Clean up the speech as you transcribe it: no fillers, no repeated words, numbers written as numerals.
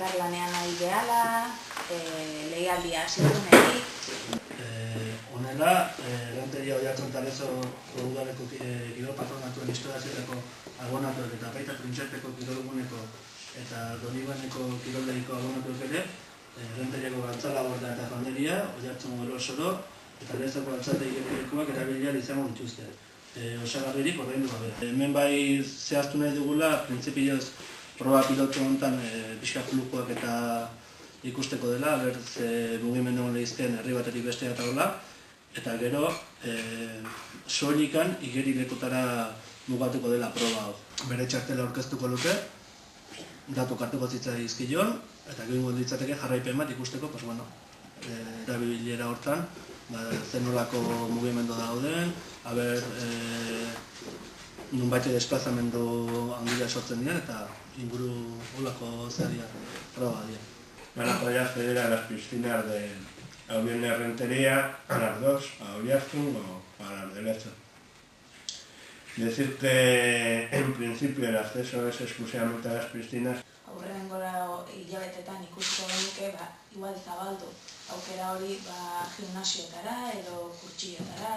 elkarlanean nahi behala, lehialdia zitunetik. Honela, Errenteria Oiartzun Talezo udaleko kirol patronatuen instalaziotako abonatuek eta baita Printxerpeko kirolguneko eta Donibaneko kiroldeiko abonatuek ere, Errenteriako Gantzalaborda eta Janderia, Oiartzun Gorosoro eta Lezoko Altzate Igerilekuak erabilia izango dituzte. Osagarririk ordaindu gabe. Hemen bai zehaztu nahi dugula, printzipioz proba pilotu honetan pixka flujoak eta ikusteko dela, berz mugimendu lehizten herri batetik bestea eta hola, eta gero soilikan igerilekutara mugatuko dela proba hau. Bere txartela aurkeztuko luke, datu kartuko zitzaizkion, eta gero ditzateke jarraipen bat ikusteko, erabilera hortan, zen nolako mugimendu dauden, nunbait desplazamendu handia sortzen diren, eta inguru holako zeharia proba dira. Van a poder acceder a las piscinas de la Unión de Rentería, a las dos, a Oiartzun o a las de Lezo. Decir que en principio el acceso es exclusivamente a las piscinas. Aurrengora hilabetetan ikusiko genuke, igual zabaldu aukera hori gimnasioetara edo kurtsilotara.